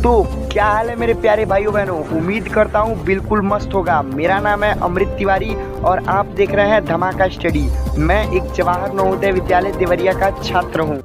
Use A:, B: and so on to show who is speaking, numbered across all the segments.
A: तो क्या हाल है मेरे प्यारे भाइयों बहनों, उम्मीद करता हूँ बिल्कुल मस्त होगा। मेरा नाम है अमृत तिवारी और आप देख रहे हैं धमाका स्टडी। मैं एक जवाहर नवोदय विद्यालय देवरिया का छात्र हूँ।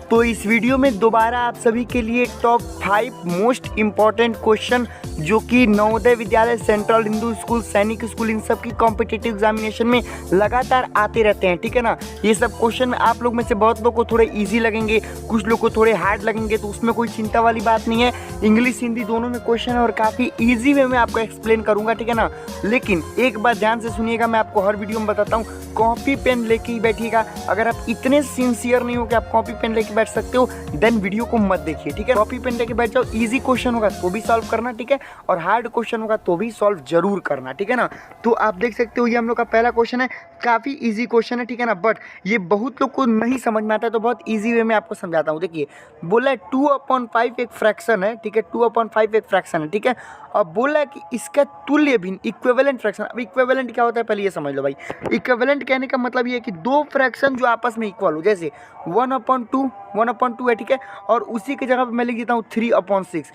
A: तो इस वीडियो में दोबारा आप सभी के लिए टॉप 5 मोस्ट इम्पॉर्टेंट क्वेश्चन जो कि नवोदय विद्यालय, सेंट्रल हिंदू स्कूल, सैनिक स्कूल, इन सब की कॉम्पिटिटिव एग्जामिनेशन में लगातार आते रहते हैं, ठीक है ना। ये सब क्वेश्चन आप लोग में से बहुत लोग को थोड़े इजी लगेंगे, कुछ लोग को थोड़े हार्ड लगेंगे, तो उसमें कोई चिंता वाली बात नहीं है। इंग्लिश हिंदी दोनों में क्वेश्चन है और काफ़ी ईजी वे में आपको एक्सप्लेन करूँगा, ठीक है ना। लेकिन एक बात ध्यान से सुनिएगा, मैं आपको हर वीडियो में बताता हूँ, कॉपी पेन लेके ही बैठिएगा। अगर आप इतने सिंसियर नहीं हो कि आप कॉपी पेन लेके बैठ सकते हो, देन वीडियो को मत देखिए, ठीक है। कॉपी पेन लेके बैठ जाओ, इजी क्वेश्चन होगा तो भी सॉल्व करना, ठीक है, और हार्ड क्वेश्चन होगा तो भी सॉल्व जरूर करना, ठीक है ना। तो आप देख सकते हो ये हम लोग का पहला क्वेश्चन है, काफ़ी इजी क्वेश्चन है, ठीक है ना। बट ये बहुत लोग को नहीं समझ में आता है, तो बहुत इजी वे में आपको समझाता हूँ। देखिए, बोला है 2/5 एक फ्रैक्शन है, ठीक है, 2/5 एक फ्रैक्शन है, ठीक है। अब बोला है कि इसका तुल्य भिन्न, इक्विवेलेंट फ्रैक्शन। अब इक्विवेलेंट क्या होता है पहले ये समझ लो भाई। इक्विवेलेंट कहने का मतलब ये है कि दो फ्रैक्शन जो आपस में इक्वल हो, जैसे 1/2 है, ठीक है, और उसी की जगह पर मैं लिख देता हूँ 3/6।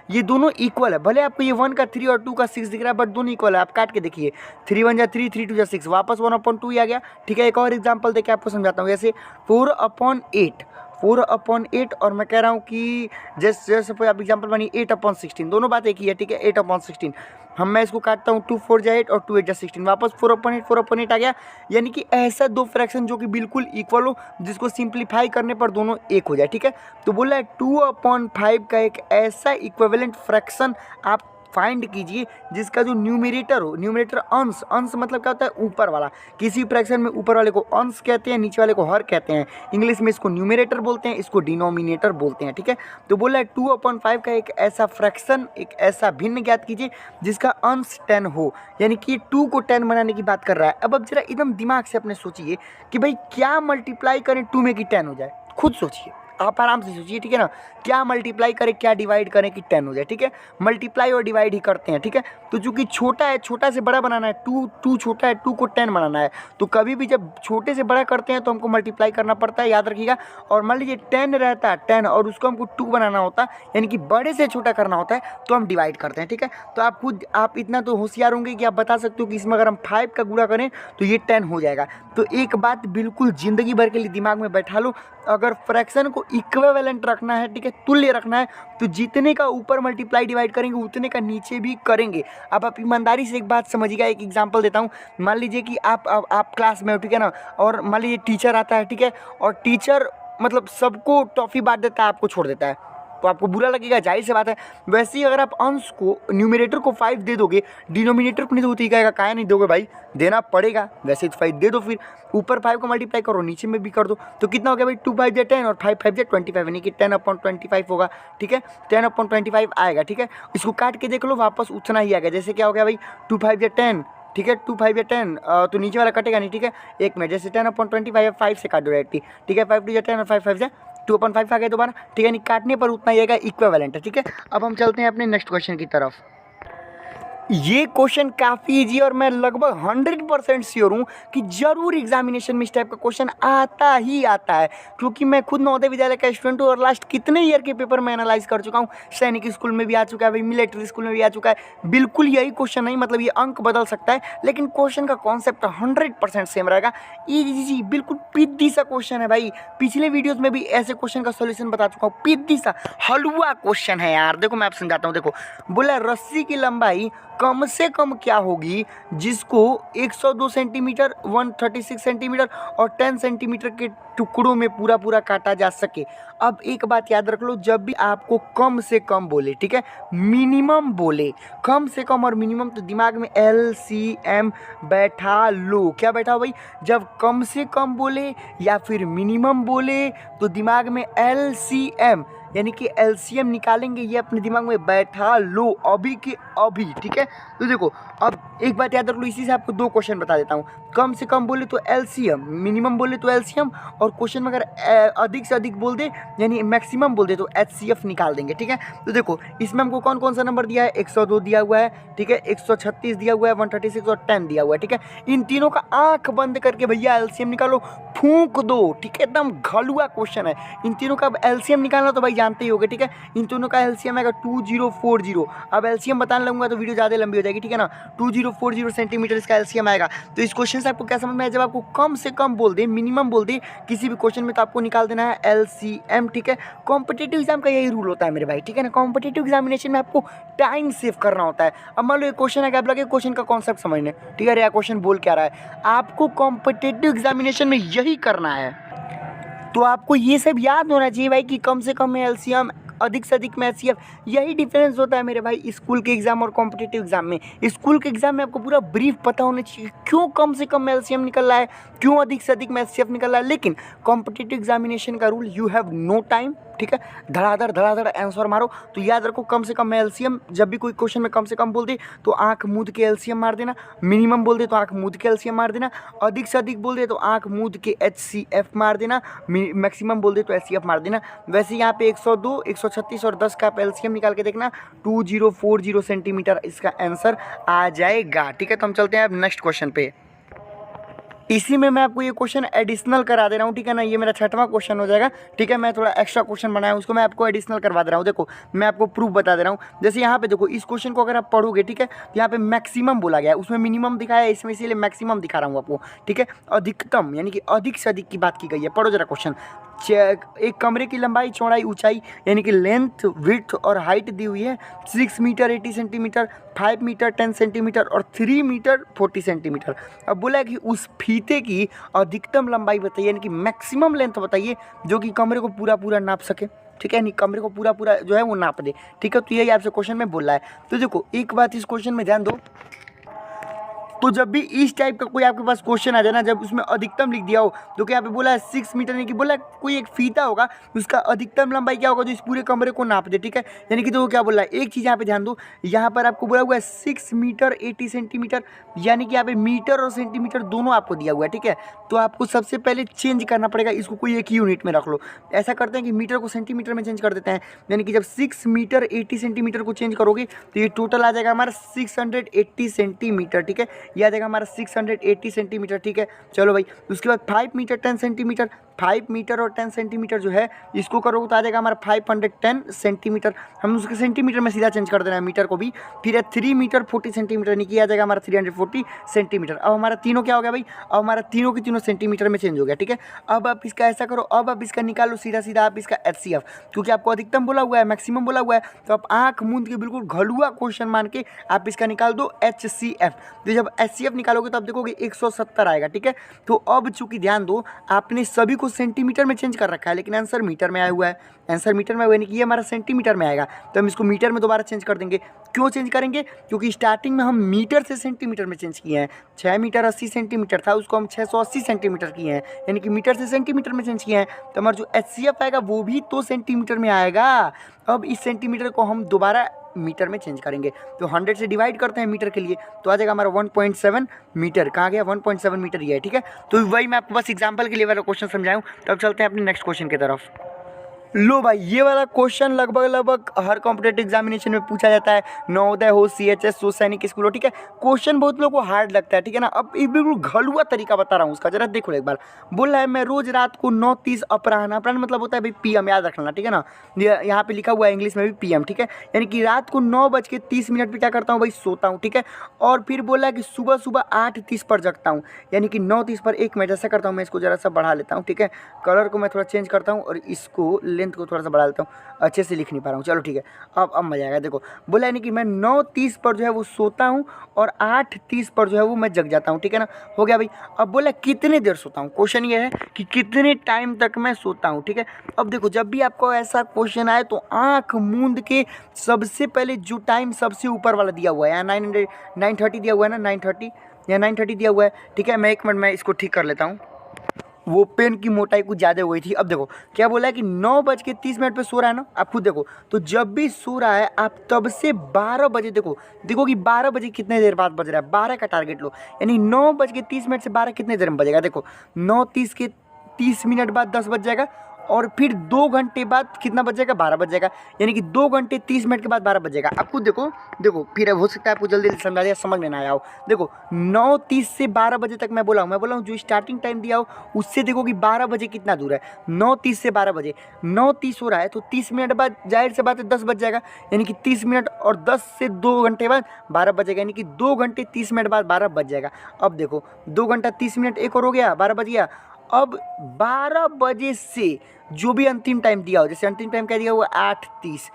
A: ये दोनों इक्वल है। भले आपको ये 1 का 3 और 2 का 6 दिख रहा है, बट दोनों इक्वल है। आप काट के देखिए, 3 1 जा 3, 3 2 जा 6, वापस 1/2 ही आ गया, ठीक है। एक और एग्जांपल देके आपको समझाता हूँ, जैसे 4/8 और मैं कह रहा हूँ कि जैसे आप एग्जांपल बनी 8/16, दोनों बात एक ही है, ठीक है। 8/16 मैं इसको काटता हूँ, 2 4 जा 8 और 2 8 जा 16, वापस 4/8 आ गया। यानी कि ऐसा दो फ्रैक्शन जो कि बिल्कुल इक्वल हो, जिसको सिंप्लीफाई करने पर दोनों एक हो जाए, ठीक है। तो बोला है 2/5 का एक ऐसा इक्विवेलेंट फ्रैक्शन आप फाइंड कीजिए जिसका जो न्यूमरेटर हो, न्यूमरेटर अंश मतलब क्या होता है, ऊपर वाला। किसी फ्रैक्शन में ऊपर वाले को अंश कहते हैं, नीचे वाले को हर कहते हैं। इंग्लिश में इसको न्यूमरेटर बोलते हैं, इसको डिनोमिनेटर बोलते हैं, ठीक है। तो बोला है 2/5 का एक ऐसा फ्रैक्शन, एक ऐसा भिन्न ज्ञात कीजिए जिसका अंश 10 हो, यानी कि 2 को 10 बनाने की बात कर रहा है। अब जरा एकदम दिमाग से अपने सोचिए कि भाई क्या मल्टीप्लाई करें 2 में कि 10 हो जाए। खुद सोचिए, आप आराम से सोचिए, ठीक है ना। क्या मल्टीप्लाई करें, क्या डिवाइड करें कि 10 हो जाए, ठीक है। मल्टीप्लाई और डिवाइड ही करते हैं, ठीक है। तो चूंकि छोटा है, छोटा से बड़ा बनाना है, 2 छोटा है, 2 को 10 बनाना है, तो कभी भी जब छोटे से बड़ा करते हैं तो हमको मल्टीप्लाई करना पड़ता है, याद रखिएगा। और मान लीजिए 10 रहता है, 10 और उसको हमको 2 बनाना होता है, यानी कि बड़े से छोटा करना होता है, तो हम डिवाइड करते हैं, ठीक है। तो आप इतना तो होशियार होंगे कि आप बता सकते हो कि इसमें अगर हम 5 का गुणा करें तो ये 10 हो जाएगा। तो एक बात बिल्कुल ज़िंदगी भर के लिए दिमाग में बैठा लो, अगर फ्रैक्शन को इक्विवेलेंट रखना है, ठीक है, तुल्य रखना है, तो जितने का ऊपर मल्टीप्लाई डिवाइड करेंगे उतने का नीचे भी करेंगे। अब आप ईमानदारी से एक बात समझिएगा, एक एग्जांपल देता हूँ। मान लीजिए कि आप क्लास में हो, ठीक है ना, और मान लीजिए टीचर आता है, ठीक है, और टीचर मतलब सबको टॉफ़ी बांट देता है, आपको छोड़ देता है, तो आपको बुरा लगेगा, जाहिर सी बात है। वैसे ही अगर आप अंश को, न्यूमरेटर को 5 दे दोगे, डिनोमिनेटर को नहीं तो कहेगा काहे नहीं दोगे भाई, देना पड़ेगा, वैसे तो 5 दे दो, फिर ऊपर 5 को मल्टीप्लाई करो, नीचे में भी कर दो, तो कितना हो गया भाई, 2 5 जा 10 और 5 5 जा 25, यानी कि 10/25 होगा, ठीक है। 10/25 आएगा, ठीक है। इसको काट के देख लो, वापस उतना ही आ गया। जैसे क्या हो गया भाई, 2 5 जा 10, ठीक है, 2 5 या 10, तो नीचे वाला कटेगा नहीं, ठीक है। एक में जैसे 10/25 5 से काट दो डायरेक्टली, ठीक है। 5 2 जा 10 और 5 5 जा 2/5 आ गया दोबारा, ठीक है। नहीं काटने पर उतना ही आएगा, इक्विवेलेंट है, ठीक है। अब हम चलते हैं अपने नेक्स्ट क्वेश्चन की तरफ। ये क्वेश्चन काफ़ी इजी और मैं लगभग 100% श्योर हूँ कि जरूर एग्जामिनेशन में इस टाइप का क्वेश्चन आता ही आता है, क्योंकि मैं खुद नवोदय विद्यालय का स्टूडेंट हूँ और लास्ट कितने ईयर के पेपर में एनालाइज कर चुका हूँ। सैनिक स्कूल में भी आ चुका है भाई, मिलिट्री स्कूल में भी आ चुका है। बिल्कुल यही क्वेश्चन नहीं, मतलब ये अंक बदल सकता है, लेकिन क्वेश्चन का कॉन्सेप्ट 100% सेम रहेगा। इजी, बिल्कुल पिद्दी सा क्वेश्चन है भाई। पिछले वीडियोज़ में भी ऐसे क्वेश्चन का सोल्यूशन बता चुका हूँ, पिद्दी सा हलवा क्वेश्चन है यार। देखो मैं आप समझाता हूँ, देखो बोला रस्सी की लंबाई कम से कम क्या होगी जिसको 102 सेंटीमीटर, 136 सेंटीमीटर और 10 सेंटीमीटर के टुकड़ों में पूरा काटा जा सके। अब एक बात याद रख लो, जब भी आपको कम से कम बोले, ठीक है, मिनिमम बोले, कम से कम और मिनिमम, तो दिमाग में LCM बैठा लो। क्या बैठा हो भाई, जब कम से कम बोले या फिर मिनिमम बोले तो दिमाग में LCM यानी कि एलसीएम निकालेंगे, ये अपने दिमाग में बैठा लो अभी के अभी, ठीक है। तो देखो अब एक बात याद रख लो, इसी से आपको 2 क्वेश्चन बता देता हूँ। कम से कम बोले तो एलसीएम, मिनिमम बोले तो एलसीएम, और क्वेश्चन में अगर अधिक से अधिक बोल दे यानी मैक्सिमम बोल दे तो एचसीएफ निकाल देंगे, ठीक है। तो देखो इसमें हमको कौन कौन सा नंबर दिया है, 102 दिया हुआ है, ठीक है, 136 दिया हुआ है, 136 और 10 दिया हुआ है, ठीक है। इन तीनों का आंख बंद करके भैया एलसीएम निकालो, फूंक दो, ठीक है, एकदम घलुआ क्वेश्चन है। इन तीनों का एलसीएम निकालना तो भाई जानते ही होगे, ठीक है। इन दोनों का एलसीएम आएगा 2040। अब एलसीएम बताने लगूंगा तो वीडियो ज़्यादा लंबी हो जाएगी, ठीक है ना। 2040 सेंटीमीटर इसका एलसीएम आएगा। तो इस क्वेश्चन से आपको क्या समझ में आया, जब आपको कम से कम बोल दे, मिनिमम बोल दे किसी भी क्वेश्चन में, तो आपको निकाल देना है एलसीएम, ठीक है। कॉम्पिटिटिव एग्जाम का यही रूल होता है मेरे भाई, ठीक है ना। कॉम्पिटिटिव एग्जामिनेशन में आपको टाइम सेव करना होता है। अब मान लो एक क्वेश्चन है, आप लगे क्वेश्चन का कॉन्सेप्ट समझने, ठीक है, या क्वेश्चन बोल क्या रहा है, आपको कॉम्पिटिटिव एग्जामिनेशन में यही करना है। तो आपको ये सब याद होना चाहिए भाई कि कम से कम में एलसीएम, अधिक से अधिक में एचसीएफ। यही डिफरेंस होता है मेरे भाई स्कूल के एग्जाम और कॉम्पिटिटिव एग्जाम में। स्कूल के एग्जाम में आपको पूरा ब्रीफ पता होना चाहिए क्यों कम से कम में एलसीएम निकल रहा है, क्यों अधिक से अधिक में एचसीएफ निकल रहा है। लेकिन कॉम्पिटिटिव एग्जामिनेशन का rule, you have no time, ठीक है, धड़ाधड़ आंसर मारो। तो याद रखो कम से कम में एलसीएम, जब भी कोई क्वेश्चन में कम से कम बोल दे तो आंख मूंद के एलसीएम मार देना, मिनिमम बोल दे तो आंख मूंद के एलसीएम मार देना, अधिक से अधिक बोल दे तो आंख मूंद के एचसीएफ मार देना, मैक्सिमम बोल दे तो एचसीएफ मार देना। वैसे यहाँ पे 102, 136 और 10 का आप एलसीएम निकाल के देखना, 2040 सेंटीमीटर इसका आंसर आ जाएगा, ठीक है। तो हम चलते हैं अब नेक्स्ट क्वेश्चन पे। इसी में मैं आपको ये क्वेश्चन एडिशनल करा दे रहा हूँ, ठीक है ना। ये मेरा 6वां क्वेश्चन हो जाएगा, ठीक है। मैं थोड़ा एक्स्ट्रा क्वेश्चन बनाया हूँ, उसको मैं आपको एडिशनल करवा दे रहा हूँ। देखो मैं आपको प्रूफ बता दे रहा हूँ। जैसे यहाँ पे देखो इस क्वेश्चन को अगर आप पढ़ोगे, ठीक है, तो यहाँ पे मैक्सिमम बोला गया है, उसमें मिनिमम दिखाया है, इसमें इसीलिए मैक्सिमम दिखा रहा हूँ आपको, ठीक है। अधिकतम यानी कि अधिक से अधिक की बात की गई है। पढ़ो जरा क्वेश्चन। एक कमरे की लंबाई, चौड़ाई, ऊंचाई यानी कि लेंथ, विड्थ और हाइट दी हुई है 6 मीटर 80 सेंटीमीटर, 5 मीटर 10 सेंटीमीटर और 3 मीटर 40 सेंटीमीटर। अब बोला है कि उस फीते की अधिकतम लंबाई बताइए, यानी कि मैक्सिमम लेंथ बताइए जो कि कमरे को पूरा नाप सके, ठीक है, नहीं कमरे को पूरा जो है वो नाप दे, ठीक है। तो यही आपसे क्वेश्चन में बोल रहा है। तो देखो एक बात इस क्वेश्चन में ध्यान दो, तो जब भी इस टाइप का कोई आपके पास क्वेश्चन आ जाए ना, जब उसमें अधिकतम लिख दिया हो, जो कि यहाँ पे बोला है 6 मीटर, यानी कि बोला कोई एक फीता होगा, उसका अधिकतम लंबाई क्या होगा जो इस पूरे कमरे को नाप दे, ठीक है। यानी कि तो क्या बोल रहा है, एक चीज़ यहाँ पे ध्यान दो, यहाँ पर आपको बोला हुआ है 6 मीटर 80 सेंटीमीटर, यानी कि यहाँ पे मीटर और सेंटीमीटर दोनों आपको दिया हुआ है, ठीक है। तो आपको सबसे पहले चेंज करना पड़ेगा, इसको कोई एक यूनिट में रख लो। ऐसा करते हैं कि मीटर को सेंटीमीटर में चेंज कर देते हैं, यानी कि जब 6 मीटर 80 सेंटीमीटर को चेंज करोगे तो ये टोटल आ जाएगा हमारा 680 सेंटीमीटर, ठीक है। यह आ जाएगा हमारा 680 सेंटीमीटर, ठीक है। चलो भाई, उसके बाद 5 मीटर 10 सेंटीमीटर, 5 मीटर और 10 सेंटीमीटर जो है इसको करोगे तो आ जाएगा हमारा 510 सेंटीमीटर। हम उसके सेंटीमीटर में सीधा चेंज कर देना है मीटर को भी। फिर है 3 मीटर 40 सेंटीमीटर, यानी कि आ जाएगा हमारा 340 सेंटीमीटर। अब हमारा तीनों क्या हो गया भाई, अब हमारा तीनों के तीनों सेंटीमीटर में चेंज हो गया, ठीक है। अब आप इसका ऐसा करो, अब आप इसका निकालो सीधा आप इसका एचसीएफ, क्योंकि आपको अधिकतम बोला हुआ है, मैक्सिमम बोला हुआ है, तो आप आंख मूंद के बिल्कुल घलुआ क्वेश्चन मान के आप इसका निकाल दो एचसीएफ। तो जब एचसीएफ निकालोगे तो आप देखोगे 170 आएगा, ठीक है। तो अब चूंकि ध्यान दो, आपने सभी को सेंटीमीटर में चेंज कर रखा है, लेकिन आंसर मीटर में आया हुआ है, आंसर मीटर में, यानी कि ये हमारा सेंटीमीटर में आएगा, तो हम इसको मीटर में दोबारा चेंज कर देंगे। क्यों चेंज करेंगे, क्योंकि स्टार्टिंग में हम मीटर से सेंटीमीटर में चेंज किए हैं। 6 मीटर 80 सेंटीमीटर था, उसको हम 680 सेंटीमीटर किए हैं, यानी कि मीटर से सेंटीमीटर में चेंज किए हैं। तो हमारा जो एचसीएफ आएगा वो भी तो सेंटीमीटर में आएगा। अब इस सेंटीमीटर को हम दोबारा मीटर में चेंज करेंगे, तो 100 से डिवाइड करते हैं मीटर के लिए, तो आ जाएगा हमारा 1.7 मीटर। कहाँ गया, 1.7 मीटर ये है, ठीक है। तो वही मैं आपको बस एग्जांपल के लिए वाला क्वेश्चन समझाऊं। तो अब चलते हैं अपने नेक्स्ट क्वेश्चन की तरफ। लो भाई, ये वाला क्वेश्चन लगभग हर कॉम्पिटेटिव एग्जामिनेशन में पूछा जाता है, नवोदय हो, सीएचएस हो, सैनिक स्कूल हो, ठीक है। क्वेश्चन बहुत लोगों को हार्ड लगता है, ठीक है ना। अब ये बिल्कुल घलुआ तरीका बता रहा हूँ उसका, जरा देखो एक बार। बोल रहा है मैं रोज रात को 9:30 अपराह्न मतलब होता है भाई पीएम, याद रखना, ठीक है ना। यहाँ पे लिखा हुआ है इंग्लिश में भी पीएम, ठीक है, यानी कि रात को 9:30 पर क्या करता हूँ भाई, सोता हूँ, ठीक है। और फिर बोला है कि सुबह 8:30 पर जगता हूँ, यानी कि 9:30 पर 1 मिनट। ऐसा करता हूँ, मैं इसको जरा सा बढ़ा लेता हूँ, ठीक है। कलर को मैं थोड़ा चेंज करता हूँ और इसको लेंथ को थोड़ा सा बढ़ा देता हूँ, अच्छे से लिख नहीं पा रहा हूँ, चलो ठीक है। अब मजा आएगा। देखो बोला है नहीं कि मैं 9:30 पर जो है वो सोता हूँ और 8:30 पर जो है वो मैं जग जाता हूँ, ठीक है ना। हो गया भाई। अब बोला कितने देर सोता हूँ, क्वेश्चन ये है कि कितने टाइम तक मैं सोता हूँ, ठीक है। अब देखो जब भी आपको ऐसा क्वेश्चन आए तो आंख मूंद के सबसे पहले जो टाइम सबसे ऊपर वाला दिया हुआ है, यहाँ 9:30 दिया हुआ है ना, 9:30 या 9:30 दिया हुआ है, ठीक है। मैं 1 मिनट में इसको ठीक कर लेता हूँ, वो पेन की मोटाई कुछ ज़्यादा हो गई थी। अब देखो क्या बोला है कि 9:30 पे सो रहा है ना, आप खुद देखो। तो जब भी सो रहा है आप तब से 12 बजे देखो कि 12 बजे कितने देर बाद बज रहा है, 12 का टारगेट लो, यानी 9:30 से 12 कितने देर में बजेगा। देखो 9:30 के 30 मिनट बाद 10 बज जाएगा, और फिर 2 घंटे बाद कितना बजेगा, 12 बजेगा, यानी कि 2 घंटे 30 मिनट के बाद 12 बजेगा। आपको देखो फिर हो सकता है आपको जल्दी समझा दिया, समझ में ना आया हो। देखो 9:30 से 12 बजे तक मैं बोला हूँ जो स्टार्टिंग टाइम दिया हो उससे देखो कि 12 बजे कितना दूर है। 9:30 से 12 बजे 9:30 हो रहा है तो 30 मिनट बाद जाहिर से बात है 10 बज जाएगा, यानी कि 30 मिनट और 10 से 2 घंटे बाद 12 बजेगा, यानी कि 2 घंटे 30 मिनट बाद 12 बज जाएगा। अब देखो 2 घंटा 30 मिनट एक और हो गया, 12 बज गया। अब 12 बजे से जो भी अंतिम टाइम दिया हो, जैसे अंतिम टाइम क्या दिया हुआ 8:30,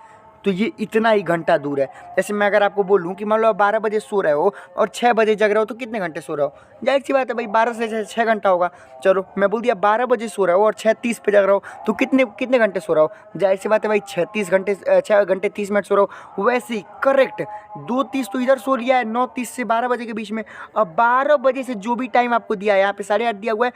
A: तो ये इतना ही घंटा दूर है। जैसे मैं अगर आपको बोलूँ कि मान लो आप 12 बजे सो रहे हो और 6 बजे जग रहे हो तो कितने घंटे सो रहे हो, जाहिर सी बात है भाई 12 से 6 घंटा होगा। चलो मैं बोल दिया 12 बजे सो रहे हो और 6:30 पे जग रहे हो तो कितने घंटे सो रहे हो, जाहिर सी बात है भाई 6 घंटे 30 मिनट सो रहे हो। वैसे ही करेक्ट 2:30 तो इधर सो लिया है 9:30 से 12 बजे के बीच में। अब 12 बजे से जो भी टाइम आपको दिया है, यहाँ पे 8:30 दिया हुआ है,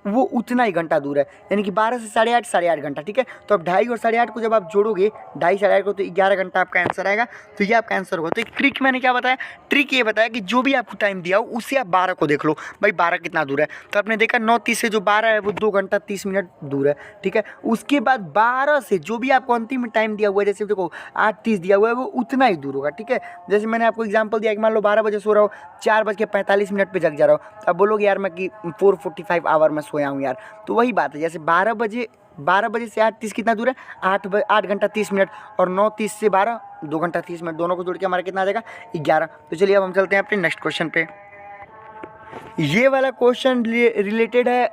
A: वो उतना ही घंटा दूर है, यानी कि 12 से 8:30 घंटा, ठीक है। तो अब 2.5 और 8.5 को जब आप जोड़ोगे 2.5 8.5 को तो 11 घंटा आपका आंसर आएगा। तो ये आपका आंसर होगा। तो एक ट्रिक मैंने क्या बताया, ट्रिक ये बताया कि जो भी आपको टाइम दिया हो उससे आप 12 को देख लो, भाई 12 कितना दूर है। तो आपने देखा 9:30 से जो 12 है वो 2 घंटा 30 मिनट दूर है, ठीक है। उसके बाद 12 से जो भी आपको अंतिम में टाइम दिया हुआ है, जैसे देखो 8:30 दिया हुआ है, वो उतना ही दूर होगा, ठीक है। जैसे मैंने आपको एग्जाम्पल दिया कि मान लो 12 बजे सो रहा हो, 4:45 पे जग जा रहा हो, अब बोलोगे यार मैं कि 4:45 आवर में सोया हूँ यार, तो वही बात है। जैसे 12 बजे से 8:30 कितना दूर है, 8 घंटा 30 मिनट, और 9:30 से 12 2 घंटा 30 मिनट, दोनों को जोड़ के हमारा कितना आ जाएगा 11। तो चलिए अब हम चलते हैं अपने नेक्स्ट क्वेश्चन पे। ये वाला क्वेश्चन रिलेटेड है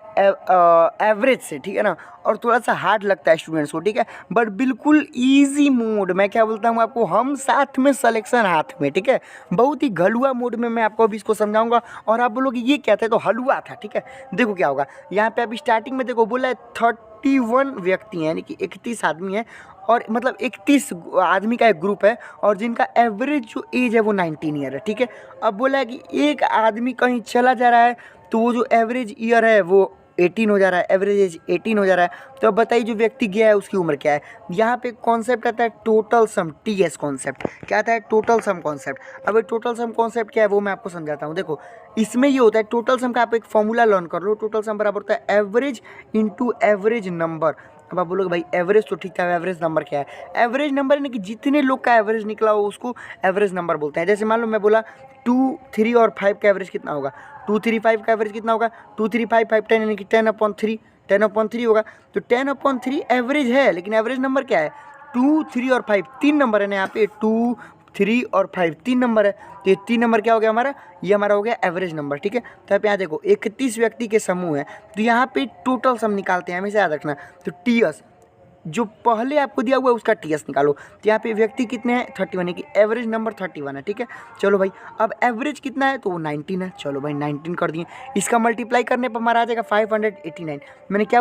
A: एवरेज से, ठीक है ना, और थोड़ा सा हार्ड लगता है स्टूडेंट्स को, ठीक है, बट बिल्कुल इजी मोड। मैं क्या बोलता हूँ आपको, हम साथ में सिलेक्शन हाथ में, ठीक है। बहुत ही घलुआ मोड में मैं आपको अभी इसको समझाऊंगा और आप बोलोगे ये क्या था, तो हलवा था, ठीक है। देखो क्या होगा, यहाँ पे अभी स्टार्टिंग में देखो बोला है 31 व्यक्ति हैं, यानी कि 31 आदमी हैं, और मतलब 31 आदमी का एक ग्रुप है, और जिनका एवरेज जो एज है वो 19 ईयर है, ठीक है। अब बोला है कि एक आदमी कहीं चला जा रहा है तो वो जो एवरेज ईयर है वो 18 हो जा रहा है, एवरेज एज 18 हो जा रहा है। तो अब बताइए जो व्यक्ति गया है उसकी उम्र क्या है। यहाँ पे कॉन्सेप्ट आता है टोटल सम, TS कॉन्सेप्ट। क्या आता है, टोटल सम कॉन्सेप्ट। अब टोटल सम कॉन्सेप्ट क्या है वो मैं आपको समझाता हूँ। देखो इसमें ये होता है, टोटल सम का आप एक फॉर्मूला लर्न कर लो। टोटल सम बराबर होता है एवरेज इंटू एवरेज नंबर। अब आप बोलोगे भाई एवरेज तो ठीक था, एवरेज नंबर क्या है। एवरेज नंबर यानी कि जितने लोग का एवरेज निकला हो उसको एवरेज नंबर बोलते हैं। जैसे मान लो मैं बोला 2, 3 और 5 का एवरेज कितना होगा, 2, 3, 5 का एवरेज कितना होगा, 2, 3, 5, 5, 10, यानी कि 10/3, 10/3 होगा। तो 10/3 एवरेज है, लेकिन एवरेज नंबर क्या है, 2, 3 और 5 तीन नंबर है ना, यहाँ पे 2, 3 और 5 तीन नंबर है। तो ये 3 नंबर क्या हो गया हमारा, ये हमारा हो गया एवरेज नंबर, ठीक है। तो आप यहाँ देखो 31 व्यक्ति के समूह है, तो यहाँ पे टोटल सम निकालते हैं, हमेशा याद रखना। तो TS जो पहले आपको दिया हुआ है उसका TS निकालो। तो यहाँ पे व्यक्ति कितने हैं, 31 है, कि एवरेज नंबर 31 है, ठीक है। चलो भाई अब एवरेज कितना है, तो वो 19 है। चलो भाई 19 कर दिए, इसका मल्टीप्लाई करने पर हमारा आ जाएगा 589। मैंने क्या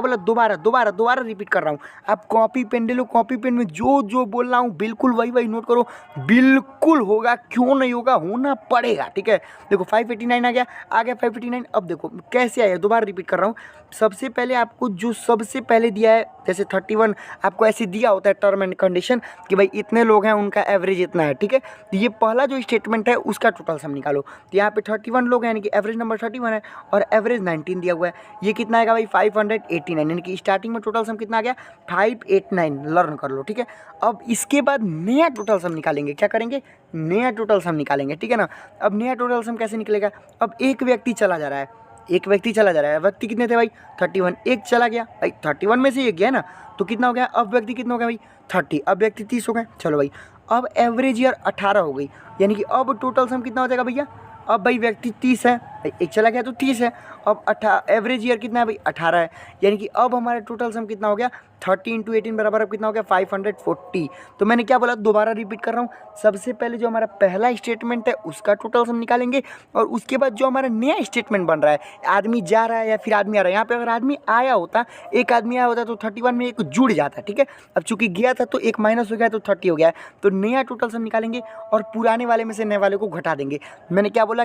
A: बोला दोबारा रिपीट कर रहा हूँ। आप कॉपी पेन ले लो, कॉपी पेन में जो बोल रहा हूँ बिल्कुल वही नोट करो, बिल्कुल होगा, क्यों नहीं होगा, होना पड़ेगा, ठीक है। देखो 589 आ गया 589। अब देखो कैसे आया, दोबारा रिपीट कर रहा हूँ। सबसे पहले आपको जो सबसे पहले दिया है, जैसे 31 आपको ऐसे दिया होता है टर्म एंड कंडीशन कि भाई इतने लोग हैं उनका एवरेज इतना है, ठीक है। तो ये पहला जो स्टेटमेंट है उसका टोटल सम निकालो। तो यहाँ पे 31 लोग हैं, यानी कि एवरेज नंबर 31 है, और एवरेज 19 दिया हुआ है। ये कितना आएगा भाई 589, यानी कि स्टार्टिंग में टोटल सम कितना आ गया 589, लर्न कर लो, ठीक है। अब इसके बाद नया टोटल सम निकालेंगे, क्या करेंगे, नया टोटल सम निकालेंगे, ठीक है ना। अब नया टोटल सम कैसे निकलेगा, अब एक व्यक्ति चला जा रहा है, व्यक्ति कितने थे भाई 31, एक चला गया भाई 31 में से एक गया ना, तो कितना हो गया, अब व्यक्ति कितना हो गया भाई 30, अब व्यक्ति 30 हो गए। चलो भाई अब एवरेज ईयर 18 हो गई, यानी कि अब टोटल सम कितना हो जाएगा भैया, अब भाई व्यक्ति 30 है, एक चला गया तो 30 है, अब एवरेज ईयर कितना है भाई 18 है, यानी कि अब हमारा टोटल सम कितना हो गया 30 × 18 बराबर अब कितना हो गया 540। तो मैंने क्या बोला, दोबारा रिपीट कर रहा हूँ। सबसे पहले जो हमारा पहला स्टेटमेंट है उसका टोटल सम निकालेंगे, और उसके बाद जो हमारा नया स्टेटमेंट बन रहा है, आदमी जा रहा है या फिर आदमी आ रहा है, यहाँ पे अगर आदमी आया होता, एक आदमी आया होता तो 31 में एक जुड़ जाता, ठीक है। अब चूंकि गया था तो एक माइनस हो गया तो 30 हो गया है, तो नया टोटल सम निकालेंगे और पुराने वाले में से नए वाले को घटा देंगे। मैंने क्या बोला,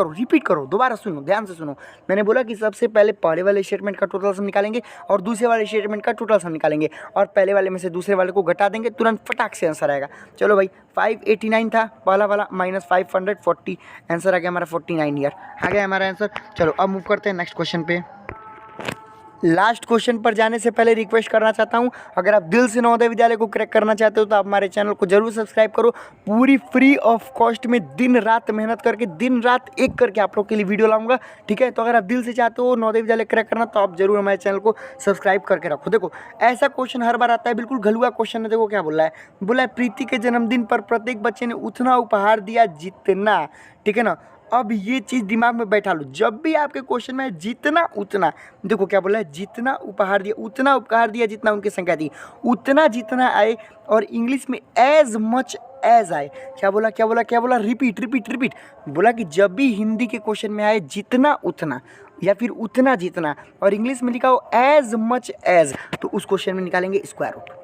A: रिपीट करो, दोबारा सुनो, ध्यान से सुनो। मैंने बोला कि सबसे पहले पहले वाले स्टेटमेंट का टोटल सम निकालेंगे और दूसरे वाले स्टेटमेंट का टोटल सम निकालेंगे, और पहले वाले में से दूसरे वाले को घटा देंगे, तुरंत फटाक से आंसर आएगा। चलो भाई 589 था पहला वाला, माइनस 540, आंसर आ गया हमारा 49 ईयर, आ गया हमारा आंसर। चलो अब मूव करते हैं नेक्स्ट क्वेश्चन पे। लास्ट क्वेश्चन पर जाने से पहले रिक्वेस्ट करना चाहता हूं, अगर आप दिल से नवोदय विद्यालय को क्रैक करना चाहते हो तो आप हमारे चैनल को जरूर सब्सक्राइब करो। पूरी फ्री ऑफ कॉस्ट में दिन रात मेहनत करके, दिन रात एक करके आप लोग के लिए वीडियो लाऊंगा, ठीक है। तो अगर आप दिल से चाहते हो नवोदय विद्यालय क्रैक करना तो आप जरूर हमारे चैनल को सब्सक्राइब करके रखो। देखो ऐसा क्वेश्चन हर बार आता है, बिल्कुल घलुआ क्वेश्चन है। देखो क्या बोला है, बोला है प्रीति के जन्मदिन पर प्रत्येक बच्चे ने उतना उपहार दिया जितना, ठीक है ना। अब ये चीज़ दिमाग में बैठा लो, जब भी आपके क्वेश्चन में है जितना उतना, देखो क्या बोला है, जितना उपहार दिया, उतना उपहार दिया जितना उनकी संख्या थी, उतना जितना आए, और इंग्लिश में एज मच एज आए। क्या बोला क्या बोला क्या बोला, रिपीट रिपीट रिपीट। बोला कि जब भी हिंदी के क्वेश्चन में आए जितना उतना या फिर उतना जितना और इंग्लिश में लिखा हो एज मच एज, तो उस क्वेश्चन में निकालेंगे स्क्वायर रूट,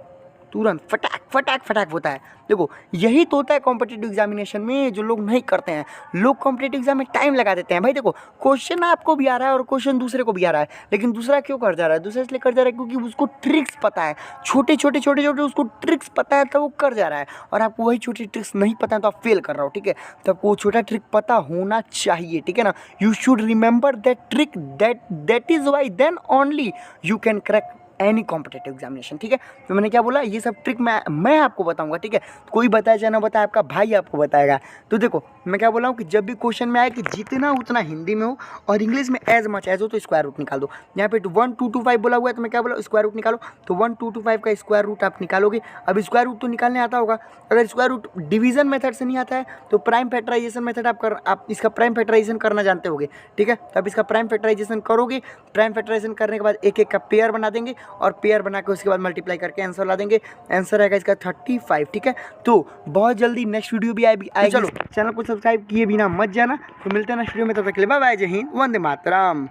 A: तुरंत फटाक फटाक फटाक होता है। देखो यही तो होता है कॉम्पिटिटिव एग्जामिनेशन में, जो लोग नहीं करते हैं। लोग कॉम्पिटिटिव एग्जाम में टाइम लगा देते हैं। भाई देखो क्वेश्चन आपको भी आ रहा है और क्वेश्चन दूसरे को भी आ रहा है, लेकिन दूसरा क्यों कर जा रहा है, दूसरा इसलिए कर जा रहा है क्योंकि उसको ट्रिक्स पता है, छोटे छोटे छोटे छोटे उसको ट्रिक्स पता है तो वो कर जा रहा है, और आपको वही छोटी ट्रिक्स नहीं पता है तो आप फेल कर रहे हो, ठीक है। तो आपको वो छोटा ट्रिक पता होना चाहिए, ठीक है ना। You should remember that trick, that is why then only you can crack any competitive examination, ठीक है। तो मैंने क्या बोला, ये सब ट्रिक मैं आपको बताऊंगा, ठीक है। कोई बताए चाहे ना बताए, आपका भाई आपको बताएगा। तो देखो मैं क्या बोला हूँ कि जब भी क्वेश्चन में आए कि जितना उतना हिंदी में हो और इंग्लिश में एज मच एज हो, तो स्क्वायर रूट निकाल दो। यहाँ पे 1 2 2 5 बोला हुआ है, तो मैं क्या बोला, स्क्वायर रूट निकालो। तो 1 2 2 5 का स्क्वायर रूट आप निकालोगे। अब स्क्वायर रूट तो निकालने आता होगा, अगर स्क्वायर रूट डिवीजन मेथड से नहीं आता है तो प्राइम फैक्टराइजेशन मेथड आप इसका प्राइम फैक्टराइजेशन करना जानते होगे, ठीक है। तो आप इसका प्राइम फैक्टराइजेशन करोगे, प्राइम फैक्टराइजेशन करने के बाद एक एक का पेयर बना देंगे, और पेयर बना के उसके बाद मल्टीप्लाई करके आंसर ला देंगे। आंसर आएगा इसका 35, ठीक है। तो बहुत जल्दी नेक्स्ट वीडियो भी आएगी। चलो चैनल को सब्सक्राइब किए बिना मत जाना। तो मिलते हैं नेक्स्ट वीडियो में, तब तक के लिए बाय बाय, जय हिंद, वंदे मातरम।